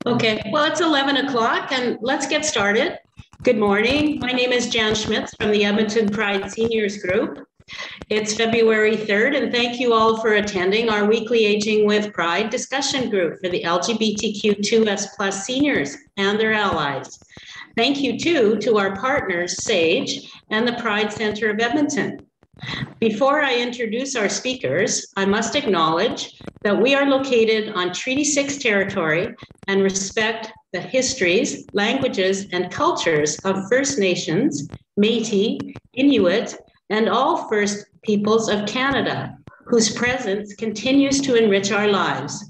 Okay, well, it's 11 o'clock and let's get started. Good morning. My name is Jan Schmitz from the Edmonton Pride Seniors Group. It's February 3rd, and thank you all for attending our weekly Aging with Pride discussion group for the LGBTQ2S+ seniors and their allies. Thank you, too, to our partners, SAGE and the Pride Center of Edmonton. Before I introduce our speakers, I must acknowledge that we are located on Treaty 6 territory and respect the histories, languages, and cultures of First Nations, Métis, Inuit, and all First Peoples of Canada, whose presence continues to enrich our lives.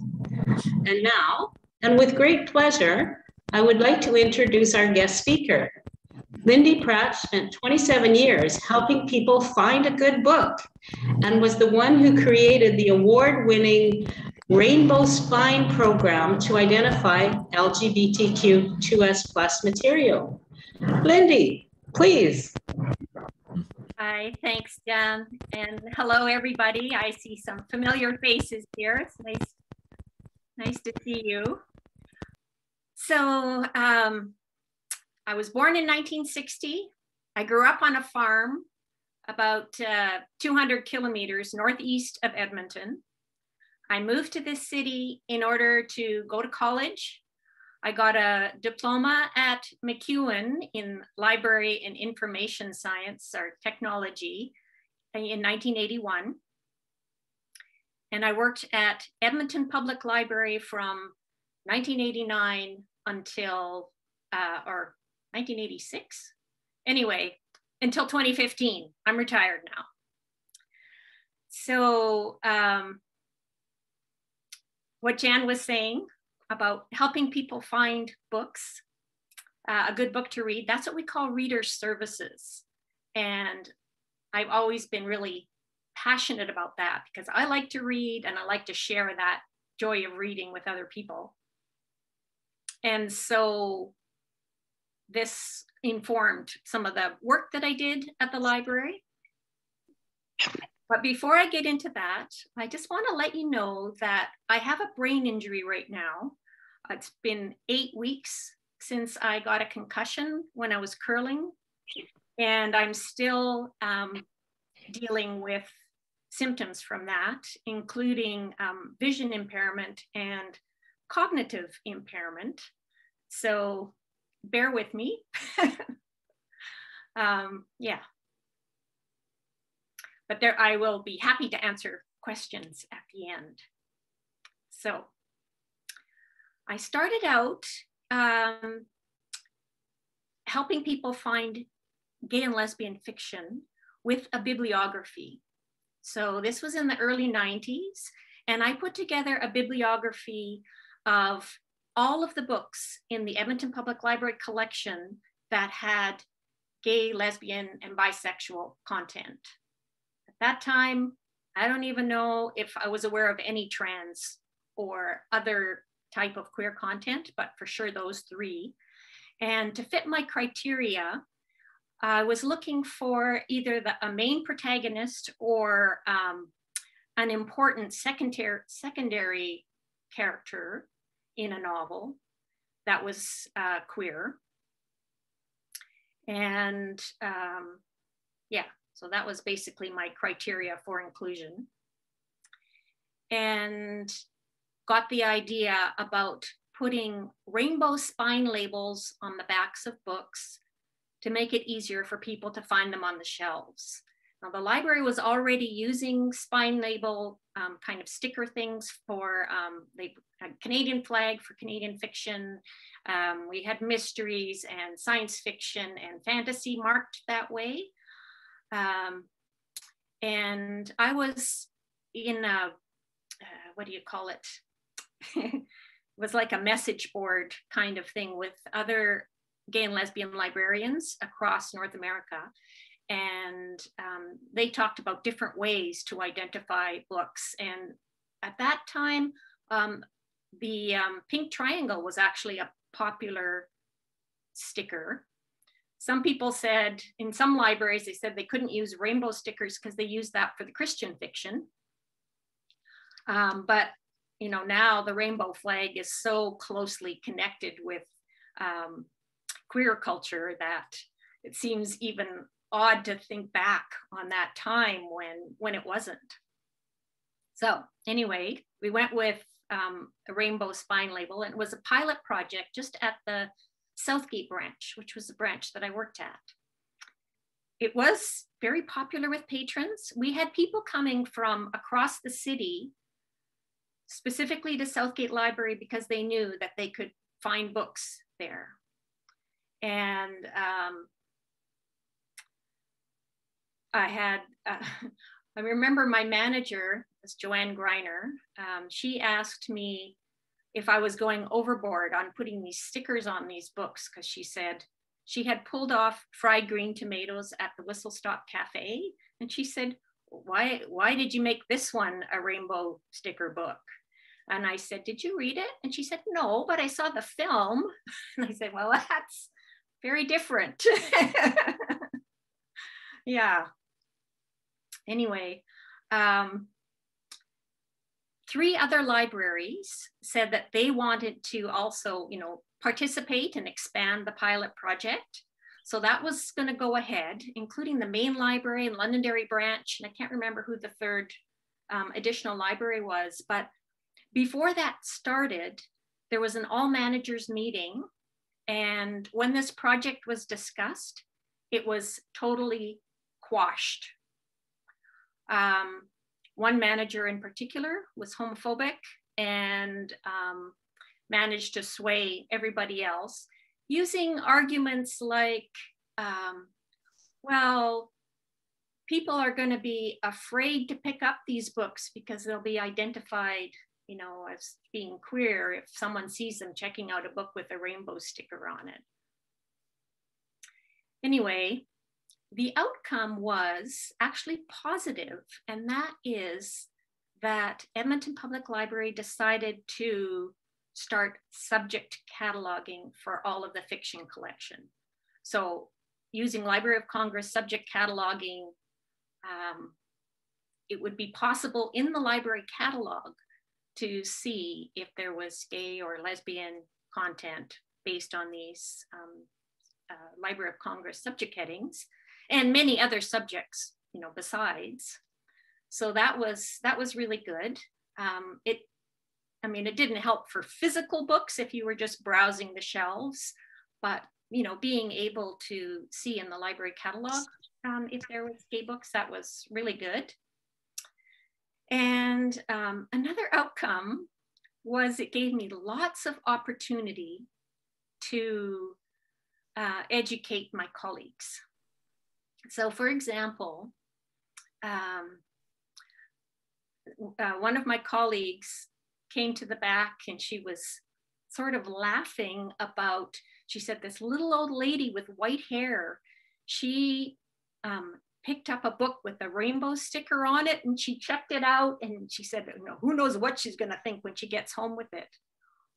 And now, and with great pleasure, I would like to introduce our guest speaker. Lindy Pratch spent 27 years helping people find a good book and was the one who created the award-winning Rainbow Spine program to identify LGBTQ2S+ material. Lindy, please. Hi, thanks, Jan, and hello, everybody. I see some familiar faces here. It's nice to see you. So, I was born in 1960. I grew up on a farm about 200 kilometers northeast of Edmonton. I moved to this city in order to go to college. I got a diploma at MacEwan in library and information science or technology in 1981. And I worked at Edmonton Public Library from 1989 until, 1986? Anyway, until 2015. I'm retired now. So what Jan was saying about helping people find books, a good book to read, that's what we call reader services. And I've always been really passionate about that because I like to read and I like to share that joy of reading with other people. And so this informed some of the work that I did at the library. But before I get into that, I just want to let you know that I have a brain injury right now. It's been 8 weeks since I got a concussion when I was curling, and I'm still dealing with symptoms from that, including vision impairment and cognitive impairment. So bear with me. Yeah. But there, I will be happy to answer questions at the end. So I started out helping people find gay and lesbian fiction with a bibliography. So this was in the early 90s, and I put together a bibliography of all of the books in the Edmonton Public Library collection that had gay, lesbian, and bisexual content. At that time, I don't even know if I was aware of any trans or other type of queer content, but for sure those three. And to fit my criteria, I was looking for either a main protagonist or an important secondary character in a novel that was queer. And yeah, so that was basically my criteria for inclusion. And got the idea about putting rainbow spine labels on the backs of books to make it easier for people to find them on the shelves. Now, the library was already using spine label kind of sticker things for, they had Canadian flag for Canadian fiction. We had mysteries and science fiction and fantasy marked that way. And I was in a, what do you call it? It was like a message board kind of thing with other gay and lesbian librarians across North America. And they talked about different ways to identify books. And at that time, the pink triangle was actually a popular sticker. Some people said, in some libraries, they said they couldn't use rainbow stickers because they used that for the Christian fiction. But you know, now the rainbow flag is so closely connected with queer culture that it seems even odd to think back on that time when it wasn't. So anyway, we went with a rainbow spine label, and it was a pilot project just at the Southgate branch, which was the branch that I worked at. It was very popular with patrons. We had people coming from across the city, specifically to Southgate Library, because they knew that they could find books there. And I remember my manager, was Joanne Greiner, she asked me if I was going overboard on putting these stickers on these books, because she said she had pulled off fried green tomatoes at the Whistle Stop Cafe. And she said, why did you make this one a rainbow sticker book? And I said, did you read it? And she said, no, but I saw the film. And I said, well, that's very different. Yeah. Anyway, 3 other libraries said that they wanted to also, you know, participate and expand the pilot project. So that was going to go ahead, including the main library and Londonderry branch. And I can't remember who the third additional library was. But before that started, there was an all managers meeting. And when this project was discussed, it was totally quashed. One manager in particular was homophobic and managed to sway everybody else using arguments like, well, people are going to be afraid to pick up these books because they'll be identified, you know, as being queer if someone sees them checking out a book with a rainbow sticker on it. Anyway, the outcome was actually positive, and that is that Edmonton Public Library decided to start subject cataloging for all of the fiction collection. So using Library of Congress subject cataloging, it would be possible in the library catalog to see if there was gay or lesbian content based on these Library of Congress subject headings, and many other subjects, you know, besides. So that was really good. It didn't help for physical books if you were just browsing the shelves, but, you know, being able to see in the library catalog if there was gay books, that was really good. And another outcome was it gave me lots of opportunity to educate my colleagues. So for example, one of my colleagues came to the back and she was sort of laughing about, she said, this little old lady with white hair, she picked up a book with a rainbow sticker on it and she checked it out and she said, who knows what she's going to think when she gets home with it.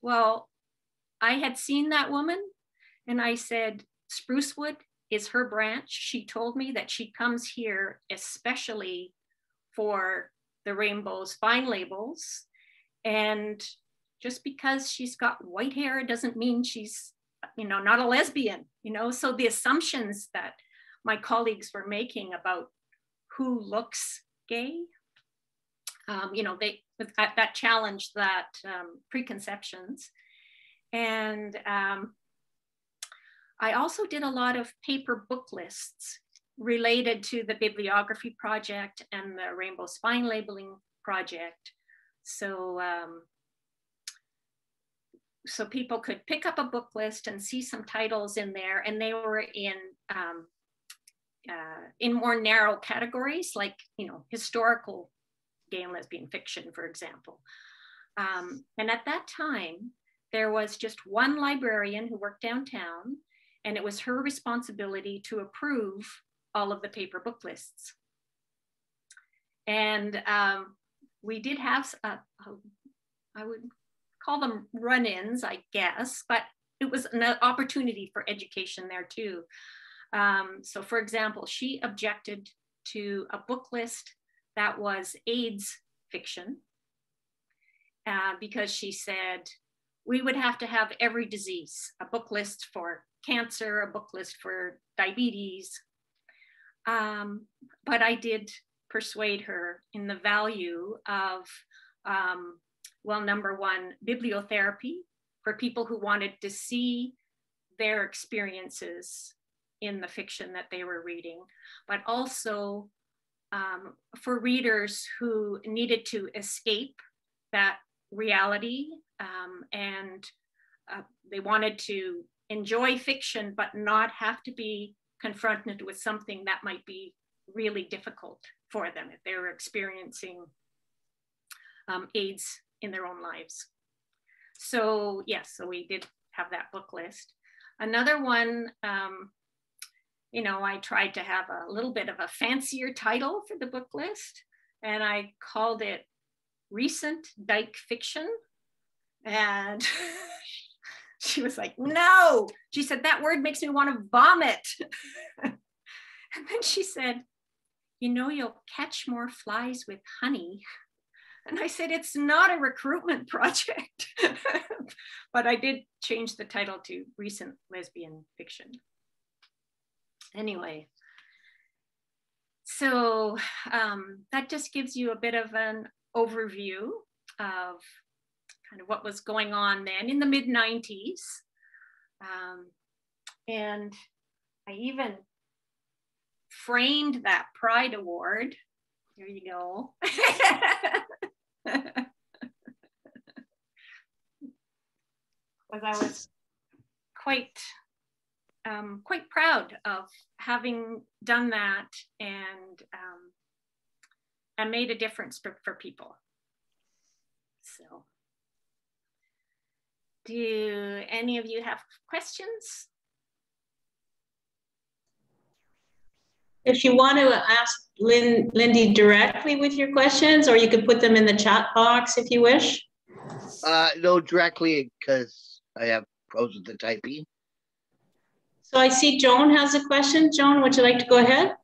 Well, I had seen that woman and I said, Sprucewood is her branch. She told me that she comes here especially for the rainbow spine labels. And just because she's got white hair doesn't mean she's, not a lesbian, So the assumptions that my colleagues were making about who looks gay, that challenged that preconceptions. And I also did a lot of paper book lists related to the bibliography project and the rainbow spine labeling project. So, so people could pick up a book list and see some titles in there, and they were in more narrow categories, like, historical gay and lesbian fiction, for example. And at that time, there was just one librarian who worked downtown, and it was her responsibility to approve all of the paper book lists. And we did have, I would call them run-ins, I guess, but it was an opportunity for education there too. So for example, she objected to a book list that was AIDS fiction. because she said we would have to have every disease, a book list for cancer, a book list for diabetes. But I did persuade her in the value of, well, number one, bibliotherapy for people who wanted to see their experiences in the fiction that they were reading, but also for readers who needed to escape that reality and they wanted to enjoy fiction, but not have to be confronted with something that might be really difficult for them if they were experiencing AIDS in their own lives. So yes, so we did have that book list. Another one, you know, I tried to have a little bit of a fancier title for the book list, and I called it Recent Dyke Fiction. And she was like, no. She said, that word makes me want to vomit. And then she said, you know, you'll catch more flies with honey. And I said, it's not a recruitment project. But I did change the title to Recent Lesbian Fiction. Anyway, so that just gives you a bit of an overview of kind of what was going on then in the mid-90s. And I even framed that Pride Award. There you go. Because I was quite proud of having done that and made a difference for people. So, do any of you have questions? If you want to ask Lindy directly with your questions, or you could put them in the chat box if you wish. No, directly, because I have problems with the typing. So I see Joan has a question. Joan, would you like to go ahead?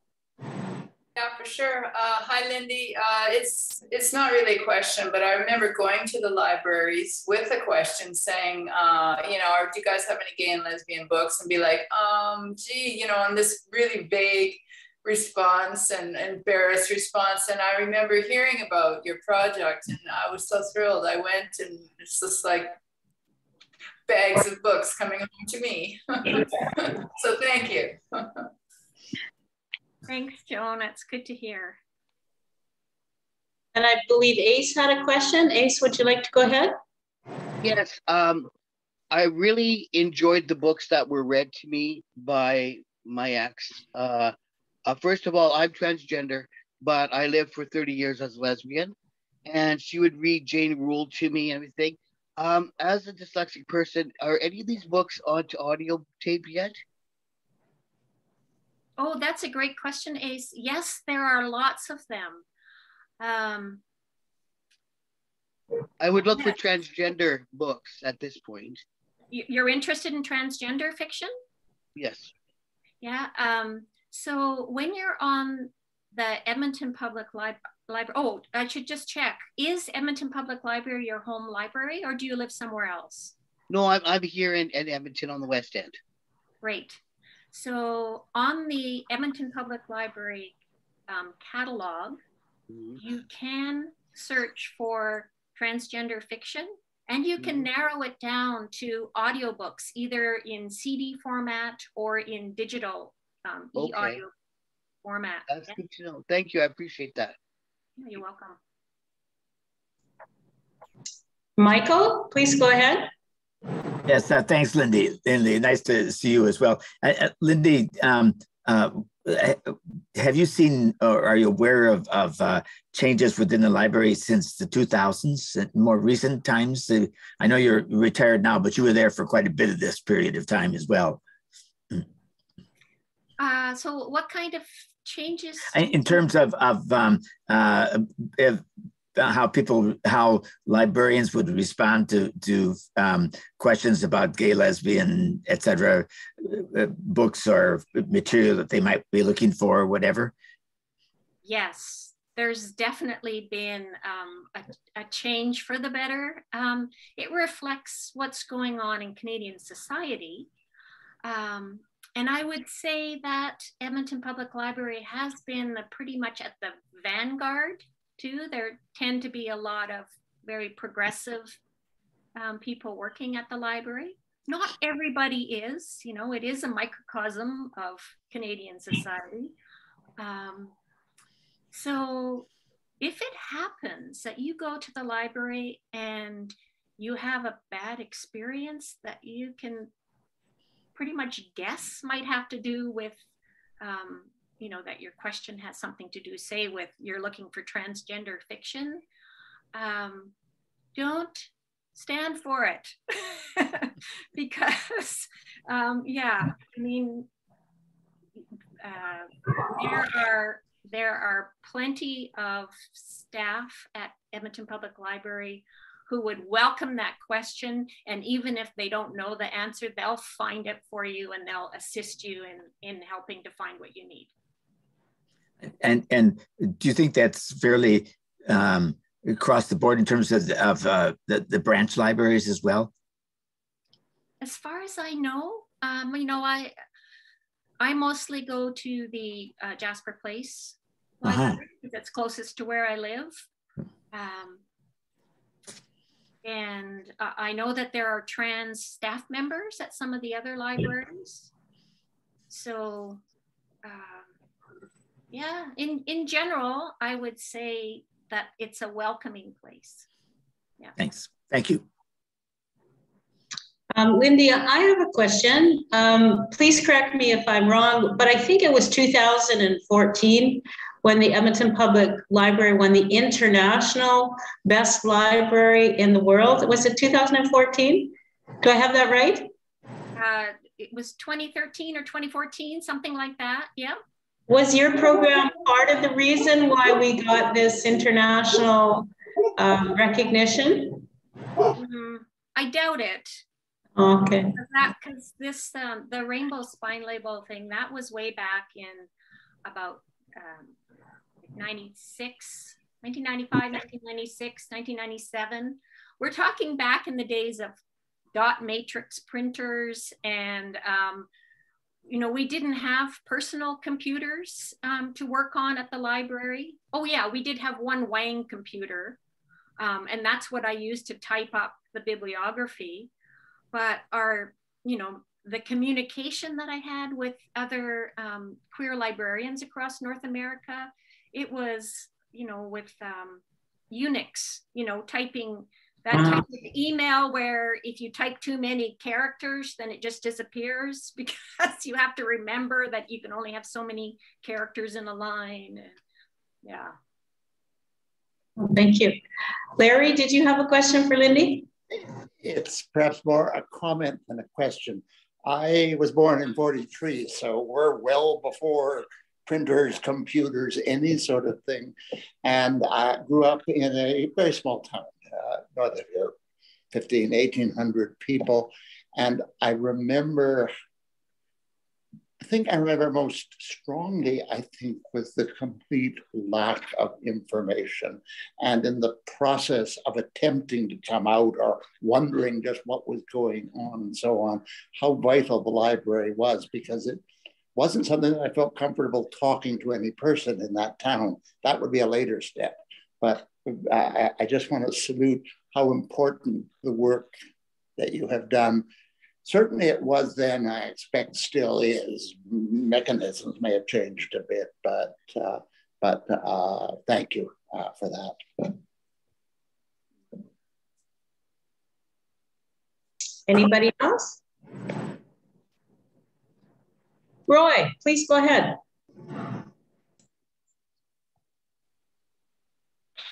Yeah, for sure. Hi, Lindy. It's not really a question, but I remember going to the libraries with a question saying, you know, do you guys have any gay and lesbian books? And be like, gee, you know, and this really vague response and embarrassed response. And I remember hearing about your project and I was so thrilled. I went and it's just like bags of books coming home to me. So thank you. Thanks, Joan. That's good to hear. And I believe Ace had a question. Ace, would you like to go ahead? Yes. I really enjoyed the books that were read to me by my ex. First of all, I'm transgender, but I lived for 30 years as a lesbian, and she would read Jane Rule to me and everything. As a dyslexic person, are any of these books onto audio tape yet? Oh, that's a great question, Ace. Yes, there are lots of them. I would look for transgender books at this point. You're interested in transgender fiction? Yes. Yeah. So when you're on the Edmonton Public Library, oh, I should just check. Is Edmonton Public Library your home library, or do you live somewhere else? No, I'm here in Edmonton on the West End. Great. So on the Edmonton Public Library catalog, you can search for transgender fiction, and you can narrow it down to audiobooks, either in CD format or in digital e-audio format. That's good to know. Thank you. I appreciate that. Yeah, you're welcome. Michael, please go ahead. Yes, thanks, Lindy. Lindy, nice to see you as well. Lindy, have you seen or are you aware of changes within the library since the 2000s, more recent times? I know you're retired now, but you were there for quite a bit of this period of time as well. So what kind of changes? In terms of how librarians would respond to questions about gay, lesbian, etc., books or material that they might be looking for or whatever? Yes, there's definitely been a change for the better. It reflects what's going on in Canadian society. And I would say that Edmonton Public Library has been pretty much at the vanguard too. There tend to be a lot of very progressive people working at the library. Not everybody is, you know, it is a microcosm of Canadian society. So if it happens that you go to the library and you have a bad experience that you can pretty much guess might have to do with, you know, that your question has something to do, say, with you're looking for transgender fiction, don't stand for it. Because, yeah, I mean, there are plenty of staff at Edmonton Public Library who would welcome that question. And even if they don't know the answer, they'll find it for you and they'll assist you in helping to find what you need. And do you think that's fairly across the board in terms of the branch libraries as well? As far as I know, you know, I mostly go to the Jasper Place library that's closest to where I live. And I know that there are trans staff members at some of the other libraries. So yeah, in general, I would say that it's a welcoming place. Yeah. Thanks. Thank you. Lindy, I have a question. Please correct me if I'm wrong, but I think it was 2014 when the Edmonton Public Library won the International Best Library in the World. Was it 2014? Do I have that right? It was 2013 or 2014, something like that, yeah. Was your program part of the reason why we got this international recognition? I doubt it. Okay. Because this, the rainbow spine label thing, that was way back in about 1995, 1996, 1997. We're talking back in the days of dot matrix printers and, you know, we didn't have personal computers to work on at the library. Oh yeah, we did have one Wang computer and that's what I used to type up the bibliography. But our, you know, the communication that I had with other queer librarians across North America, it was, you know, with Unix, you know, typing that type of email where if you type too many characters, then it just disappears because you have to remember that you can only have so many characters in a line. And, yeah. Thank you. Larry, did you have a question for Lindy? It's perhaps more a comment than a question. I was born in 43, so we're well before printers, computers, any sort of thing. And I grew up in a very small town, north of here, 1,800 people. And I remember, I think I remember most strongly, I think, was the complete lack of information. And in the process of attempting to come out or wondering just what was going on and so on, how vital the library was, because it wasn't something that I felt comfortable talking to any person in that town. That would be a later step. But I just want to salute how important the work that you have done. Certainly it was then, I expect still is. Mechanisms may have changed a bit, but thank you for that. Anybody else? Roy, please go ahead.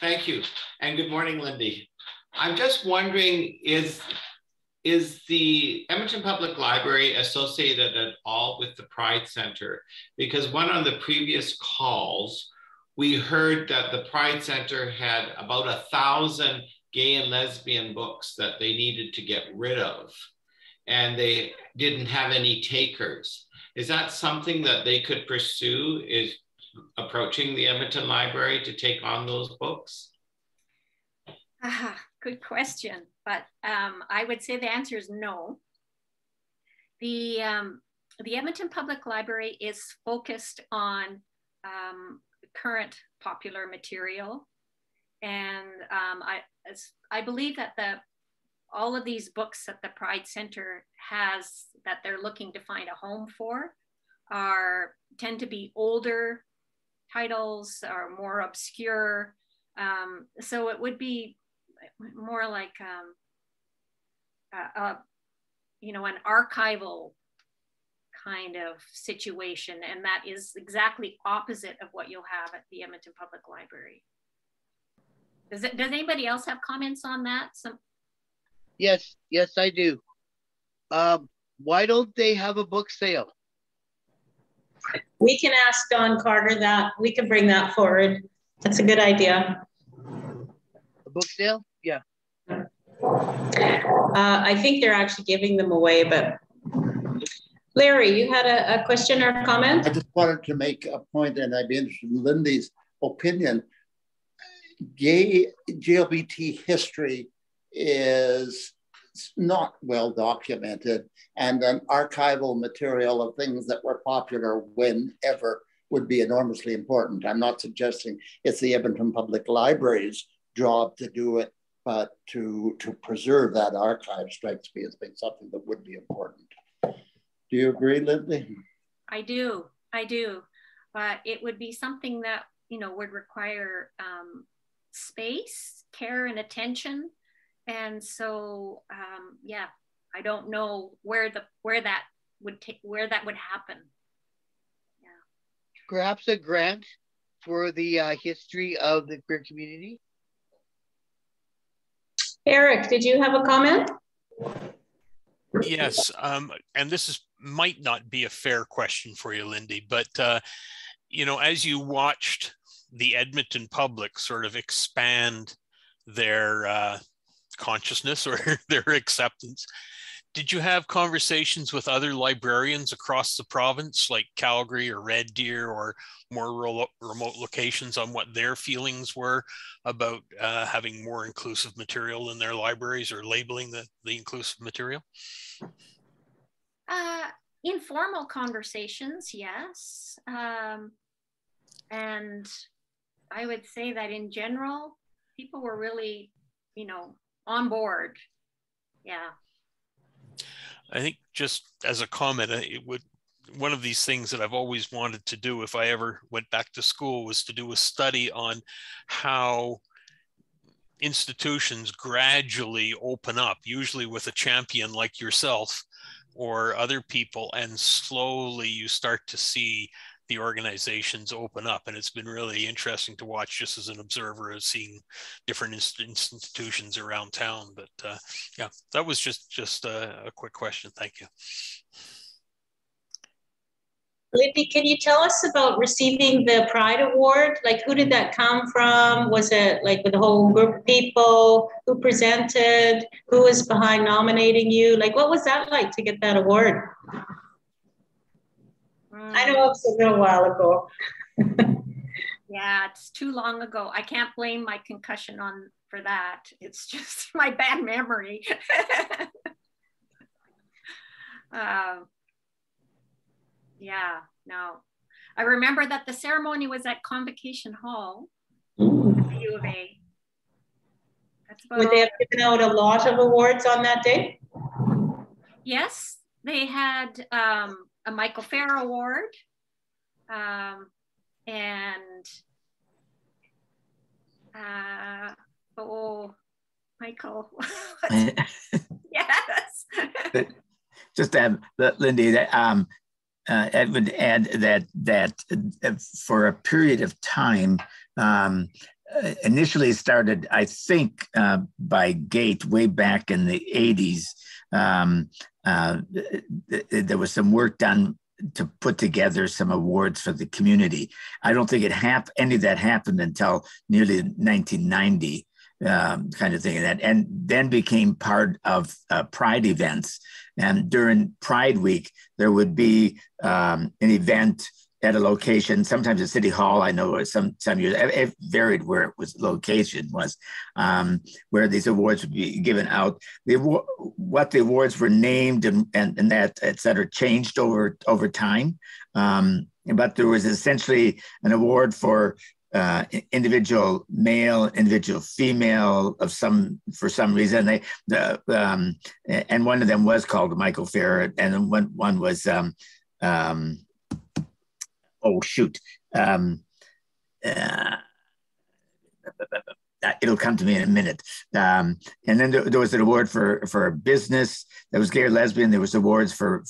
Thank you, and good morning, Lindy. I'm just wondering, is the Edmonton Public Library associated at all with the Pride Center? Because one of the previous calls, we heard that the Pride Center had about 1,000 gay and lesbian books that they needed to get rid of, and they didn't have any takers. Is that something that they could pursue, is approaching the Edmonton Library to take on those books? Good question, but I would say the answer is no. The Edmonton Public Library is focused on current popular material, and I believe that all of these books that the Pride Center has that they're looking to find a home for tend to be older titles or more obscure. So it would be more like an archival kind of situation, and that is exactly opposite of what you'll have at the Edmonton Public Library. Does anybody else have comments on that? Yes, I do. Why don't they have a book sale? We can ask Don Carter that. We can bring that forward. That's a good idea. A book sale? Yeah. I think they're actually giving them away, but Larry, you had a question or a comment? I just wanted to make a point, and I'd be interested in Lindy's opinion. Gay GLBT history is not well documented, and an archival material of things that were popular whenever would be enormously important. I'm not suggesting it's the Edmonton Public Library's job to do it, but to preserve that archive strikes me as being something that would be important. Do you agree, Lindy? I do, but it would be something that would require space, care, and attention. And so, yeah, I don't know where that would happen. Yeah. Perhaps a grant for the history of the queer community. Eric, did you have a comment? Yes, and this might not be a fair question for you, Lindy, but as you watched the Edmonton public sort of expand their consciousness or their acceptance, did you have conversations with other librarians across the province, like Calgary or Red Deer or more remote locations, on what their feelings were about having more inclusive material in their libraries or labeling the inclusive material? Informal conversations, yes. And I would say that in general, people were really, on board. Yeah. I think just as a comment, one of these things that I've always wanted to do if I ever went back to school was to do a study on how institutions gradually open up, usually with a champion like yourself or other people, and slowly you start to see the organizations open up. And it's been really interesting to watch just as an observer of seeing different institutions around town. But yeah, that was just a quick question. Thank you. Lindy, can you tell us about receiving the Pride Award? Like, who did that come from? Was it like with a whole group of people? Who presented? Who was behind nominating you? Like, what was that like to get that award? I know it's a little while ago. Yeah, it's too long ago. I can't blame my concussion for that. It's just my bad memory. Yeah, no. I remember that the ceremony was at Convocation Hall, U of A. Would they have given out a lot of awards on that day? Yes, they had a Michael Fair Award, and Michael. Yes. Just to add, Lindy, I would add that for a period of time, initially started, I think, by Gate way back in the 80s. There was some work done to put together some awards for the community. I don't think any of that happened until nearly 1990, kind of thing, and then became part of Pride events. And during Pride Week, there would be an event at a location, sometimes at City Hall. I know some years it varied where it was location was, where these awards would be given out. What the awards were named and that et cetera changed over time, but there was essentially an award for individual male, individual female for some reason. And one of them was called Michael Fair, and one was oh shoot. It'll come to me in a minute. And then there was an award for a business that was gay or lesbian. There was awards for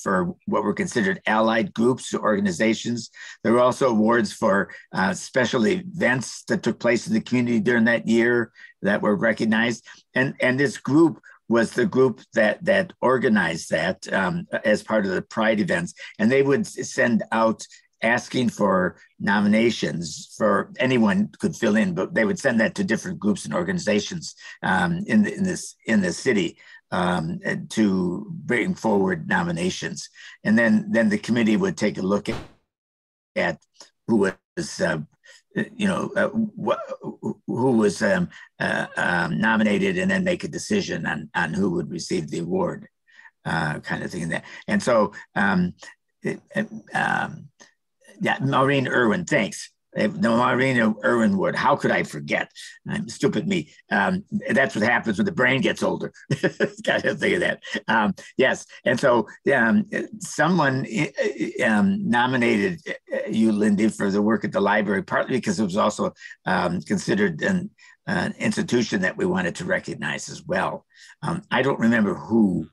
what were considered allied groups, organizations. There were also awards for special events that took place in the community during that year that were recognized. And this group was the group that organized that as part of the Pride events. And they would send out asking for nominations for anyone could fill in, but they would send that to different groups and organizations in the city to bring forward nominations. And then the committee would take a look at who was who was nominated, and then make a decision on who would receive the award, kind of thing. And so. Yeah, Maureen Irwin, thanks. The Maureen Irwin Wood, how could I forget? Stupid me. That's what happens when the brain gets older. Gotta think of that. Yes, and so someone nominated you, Lindy, for the work at the library, partly because it was also considered an institution that we wanted to recognize as well. I don't remember who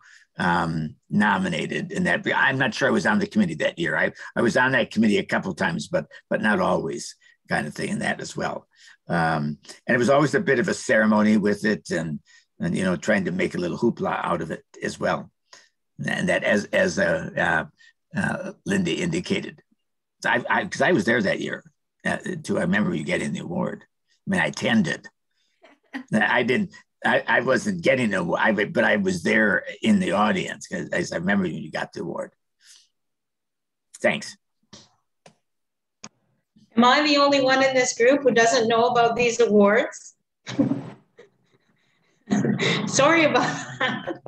nominated in that. I'm not sure I was on the committee that year. I was on that committee a couple of times, but not always, kind of thing in that as well. And it was always a bit of a ceremony with it, and trying to make a little hoopla out of it as well. And that as Lindy indicated, because I was there that year too. I remember you getting the award. I mean, I attended. I wasn't getting an award, but I was there in the audience because I remember you got the award. Thanks. Am I the only one in this group who doesn't know about these awards? Sorry about that.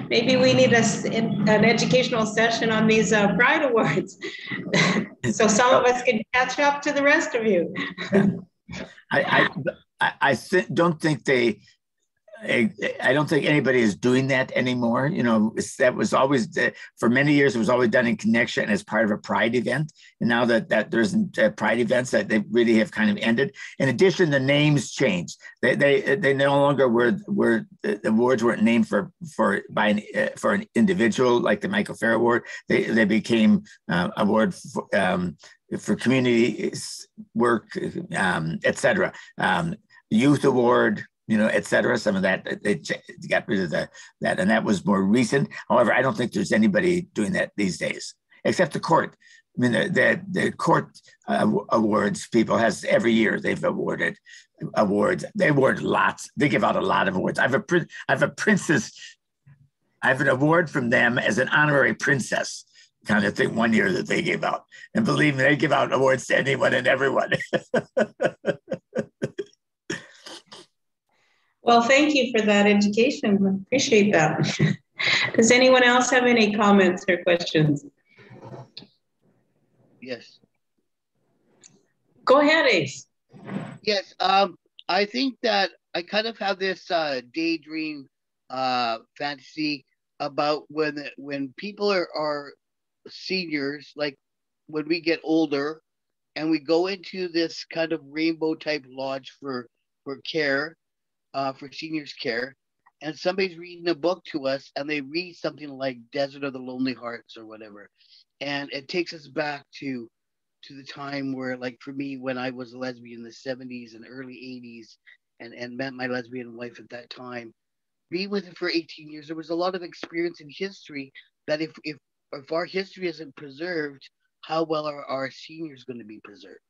Maybe we need an educational session on these Pride Awards so some of us can catch up to the rest of you. I don't think anybody is doing that anymore. That was always, for many years, it was always done in connection as part of a Pride event. And now that there's Pride events, that they really have kind of ended. In addition, the names changed. They no longer were the awards weren't named for an individual like the Michael Fair Award. They became award for community work, et cetera. Youth Award, et cetera. Some of that, they got rid of that, and that was more recent. However, I don't think there's anybody doing that these days, except the court. I mean, the court awards people has every year they've awarded awards. They award lots. They give out a lot of awards. I have a princess. I have an award from them as an honorary princess kind of thing one year that they gave out. And believe me, they give out awards to anyone and everyone. Well, thank you for that education. Appreciate that. Does anyone else have any comments or questions? Yes. Go ahead, Ace. Yes. I think that I kind of have this daydream fantasy about when people are seniors, like when we get older and we go into this kind of rainbow type lodge for care, for seniors care, and somebody's reading a book to us and they read something like Desert of the Lonely Hearts or whatever, and it takes us back to the time where, like for me, when I was a lesbian in the 70s and early 80s and met my lesbian wife at that time, being with her for 18 years, there was a lot of experience in history that if our history isn't preserved, how well are our seniors going to be preserved?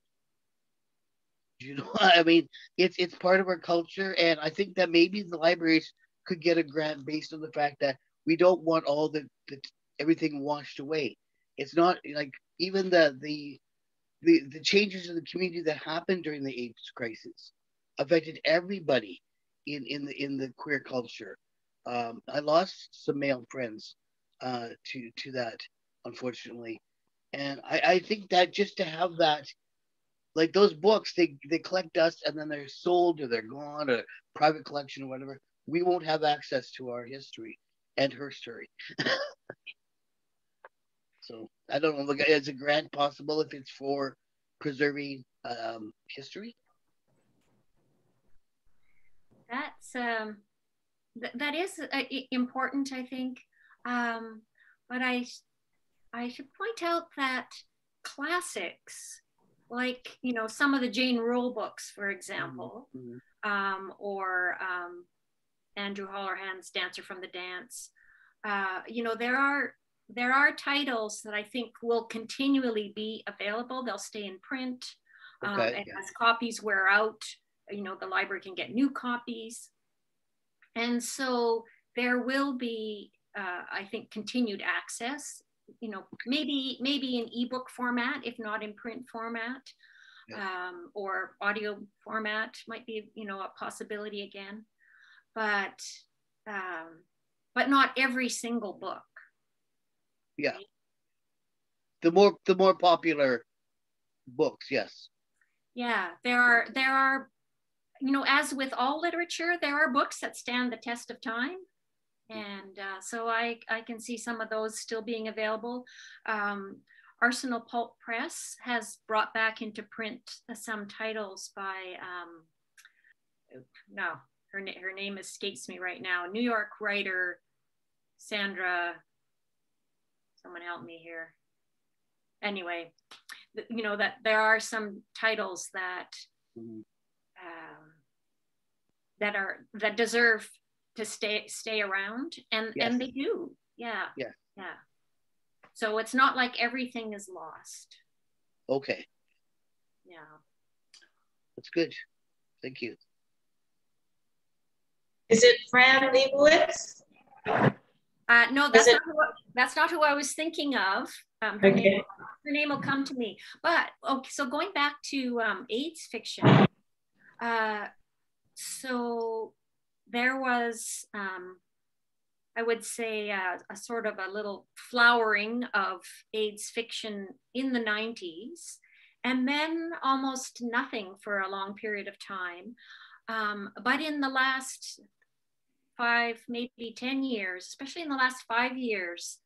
I mean, it's part of our culture, and I think that maybe the libraries could get a grant based on the fact that we don't want all the everything washed away. It's not like even the changes in the community that happened during the AIDS crisis affected everybody in the queer culture. I lost some male friends to that, unfortunately, and I think that just to have that, like those books, they collect dust and then they're sold or they're gone, or private collection or whatever. We won't have access to our history and her story. So I don't know. Is a grant possible if it's for preserving history? That's that is important, I think. But I should point out that classics, like some of the Jane Rule books, for example, or Andrew Hollerhand's Dancer from the Dance. There are titles that I think will continually be available. They'll stay in print, and as copies wear out, the library can get new copies, and so there will be, I think, continued access. Maybe in ebook format, if not in print format, or audio format might be a possibility again, but not every single book. Yeah. The more popular books, yes. Yeah, there are, as with all literature, there are books that stand the test of time. And so I can see some of those still being available. Arsenal Pulp Press has brought back into print some titles by, no, her name escapes me right now, New York writer Sandra, someone help me here. Anyway, that there are some titles that that deserve to stay around, and they do. Yeah. So it's not like everything is lost. Okay. Yeah. That's good. Thank you. Is it Fran Leibowitz? No, that's not who I was thinking of. Her name will come to me. But okay, so going back to AIDS fiction, so there was, I would say, a sort of a little flowering of AIDS fiction in the 90s, and then almost nothing for a long period of time. But in the last 5, maybe 10 years, especially in the last 5 years,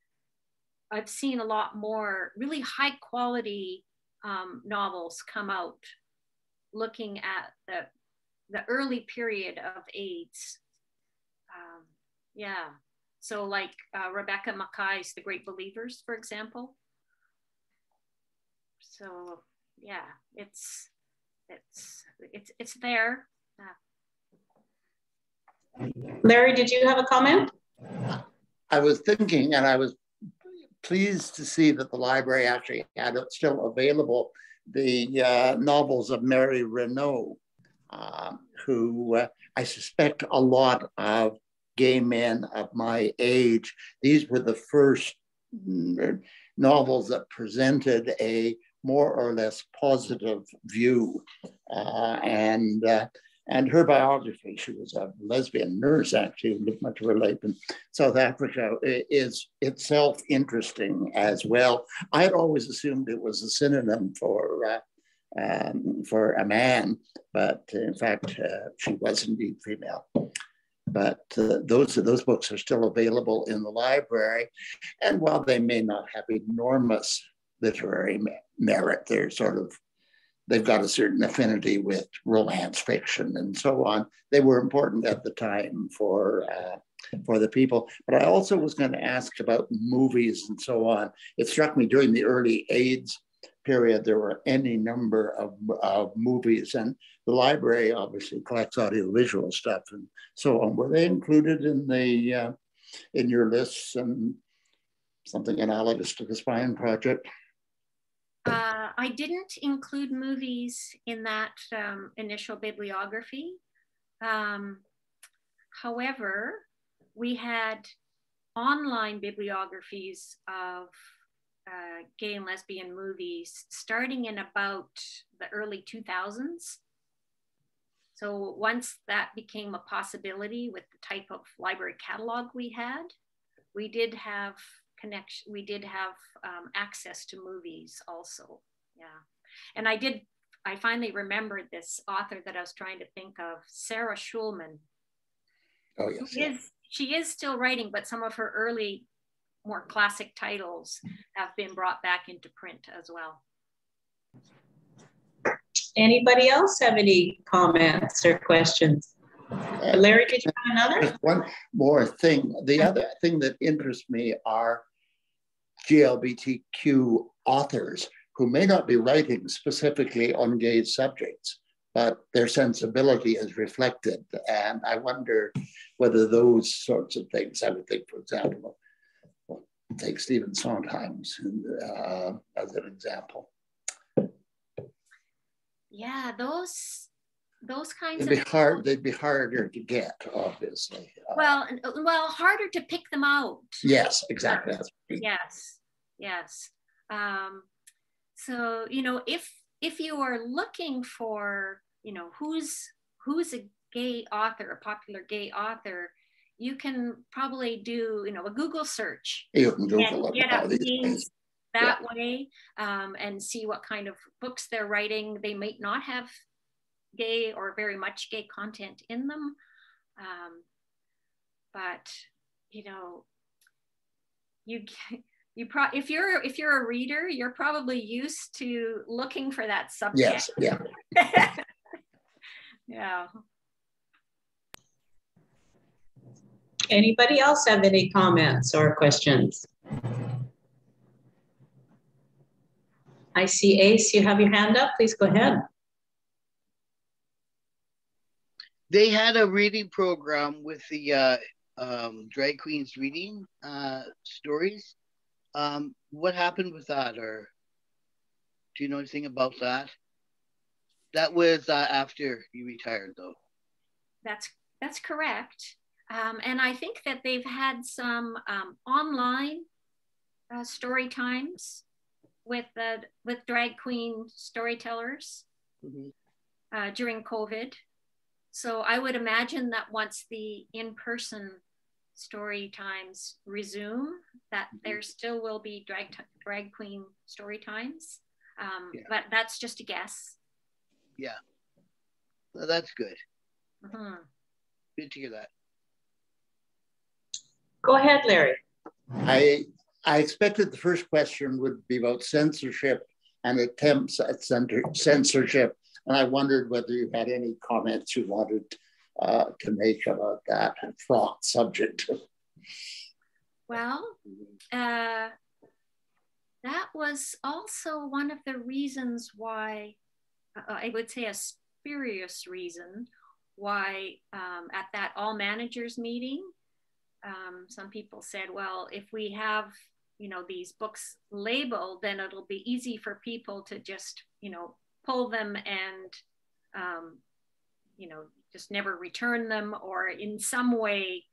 I've seen a lot more really high quality novels come out looking at the early period of AIDS. So like Rebecca Mackay's The Great Believers, for example. So yeah, it's there. Larry, did you have a comment? I was thinking, and I was pleased to see that the library actually had it still available, the novels of Mary Renault, who I suspect a lot of gay men of my age, these were the first novels that presented a more or less positive view. And her biography, she was a lesbian nurse actually, who lived much of her life in South Africa, is itself interesting as well. I had always assumed it was a synonym for a man, but in fact, she was indeed female. But those books are still available in the library. And while they may not have enormous literary merit, they've got a certain affinity with romance fiction and so on. They were important at the time for the people. But I also was going to ask about movies and so on. It struck me during the early AIDS period, there were any number of movies, and the library obviously collects audiovisual stuff and so on. Were they included in your lists and something analogous to the Spine Project? I didn't include movies in that initial bibliography. However, we had online bibliographies of gay and lesbian movies starting in about the early 2000s. So once that became a possibility with the type of library catalog we had, we did have access to movies also. Yeah. And I finally remembered this author that I was trying to think of, Sarah Schulman. Oh, yes. She is still writing, but some of her early, more classic titles have been brought back into print as well. Anybody else have any comments or questions? Larry, did you have another? Just one more thing. The other thing that interests me are GLBTQ authors who may not be writing specifically on gay subjects, but their sensibility is reflected. And I wonder whether those sorts of things, I would think, for example, take Stephen Sondheim's as an example. Yeah, those kinds They'd be of hard. They'd be harder to get, obviously. Well, harder to pick them out. Yes, exactly. That's Yes. So if you are looking for who's a gay author, a popular gay author, you can probably do a Google search. You can Google and get up names that yeah. way, and see what kind of books they're writing. They might not have gay or very much gay content in them, but if you're a reader, you're probably used to looking for that subject. Yes, yeah. Yeah. Anybody else have any comments or questions? I see Ace, you have your hand up. Please go ahead. They had a reading program with the drag queens reading stories. What happened with that, or do you know anything about that? That was after you retired, though. That's correct. And I think that they've had some online story times with drag queen storytellers during COVID. So I would imagine that once the in-person story times resume, that there still will be drag queen story times. But that's just a guess. Yeah, well, that's good. Mm-hmm. Good to hear that. Go ahead, Larry. I expected the first question would be about censorship and attempts at censorship. And I wondered whether you had any comments you wanted to make about that fraught subject. Well, that was also one of the reasons why, I would say a spurious reason why at that all managers meeting, some people said, well, if we have, these books labeled, then it'll be easy for people to just, pull them and, just never return them, or in some way,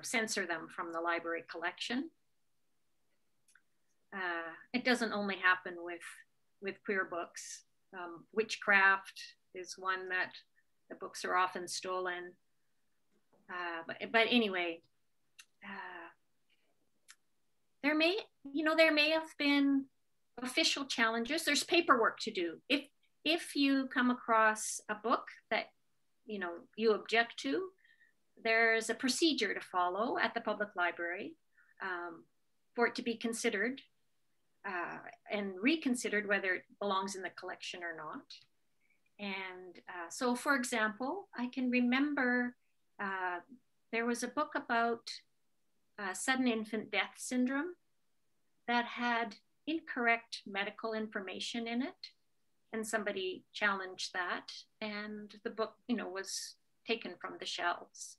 censor them from the library collection. It doesn't only happen with queer books. Witchcraft is one that the books are often stolen. But anyway, there may have been official challenges. There's paperwork to do. If you come across a book that you object to, there's a procedure to follow at the public library for it to be considered and reconsidered whether it belongs in the collection or not. And so, for example, I can remember there was a book about sudden infant death syndrome that had incorrect medical information in it, and somebody challenged that, and the book, was taken from the shelves.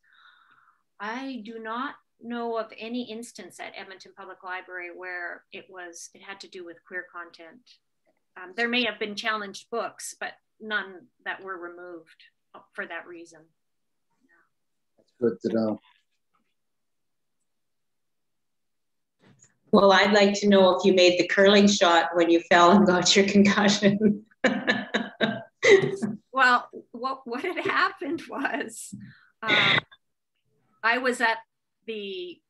I do not know of any instance at Edmonton Public Library where it had to do with queer content. There may have been challenged books, but none that were removed for that reason. That's good to know. Well, I'd like to know if you made the curling shot when you fell and got your concussion. Well, what had happened was I was at the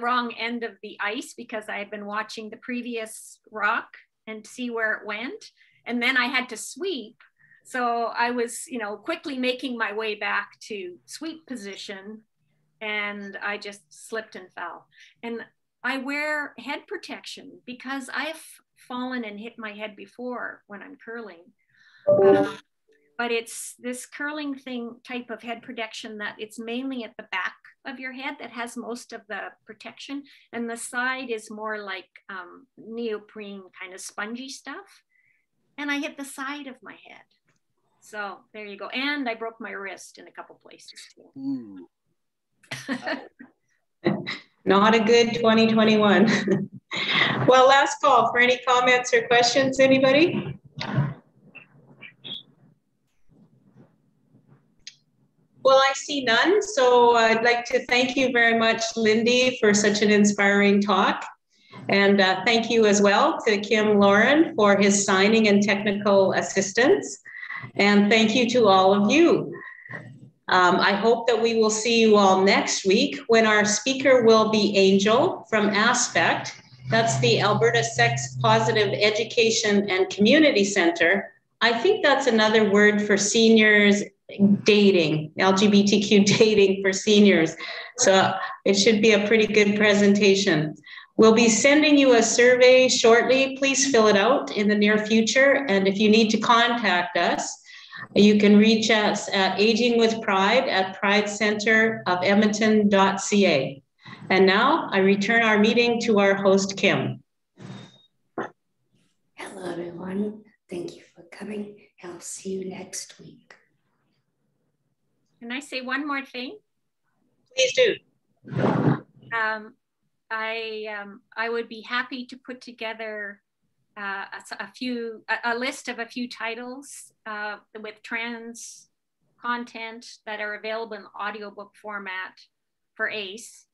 wrong end of the ice because I had been watching the previous rock and see where it went. And then I had to sweep. So I was, quickly making my way back to sweep position, and I just slipped and fell. And I wear head protection because I've fallen and hit my head before when I'm curling. But it's this curling thing type of head protection that it's mainly at the back of your head that has most of the protection, and the side is more like neoprene kind of spongy stuff. And I hit the side of my head. So there you go. And I broke my wrist in a couple places too. Ooh. Not a good 2021. Well, last call for any comments or questions, anybody? Well, I see none. So I'd like to thank you very much, Lindy, for such an inspiring talk. And thank you as well to Kim Lauren for his signing and technical assistance. And thank you to all of you. I hope that we will see you all next week when our speaker will be Angel from Aspect. That's the Alberta Sex Positive Education and Community Center. I think that's another word for seniors dating, LGBTQ dating for seniors. So it should be a pretty good presentation. We'll be sending you a survey shortly. Please fill it out in the near future. And if you need to contact us, you can reach us at agingwithpride@pridecenterofedmonton.ca. And now I return our meeting to our host, Kim. Hello, everyone. Thank you for coming. I'll see you next week. Can I say one more thing? Please do. I would be happy to put together a list of a few titles with trans content that are available in audiobook format for ACE.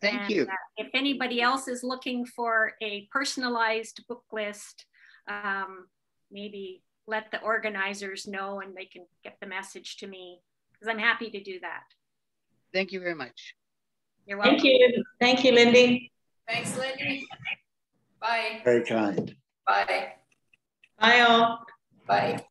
Thank you. If anybody else is looking for a personalized book list, maybe let the organizers know and they can get the message to me, because I'm happy to do that. Thank you very much. You're welcome. Thank you. Thank you, Lindy. Thanks, Lindy. Bye. Very kind. Bye. Bye all. Bye.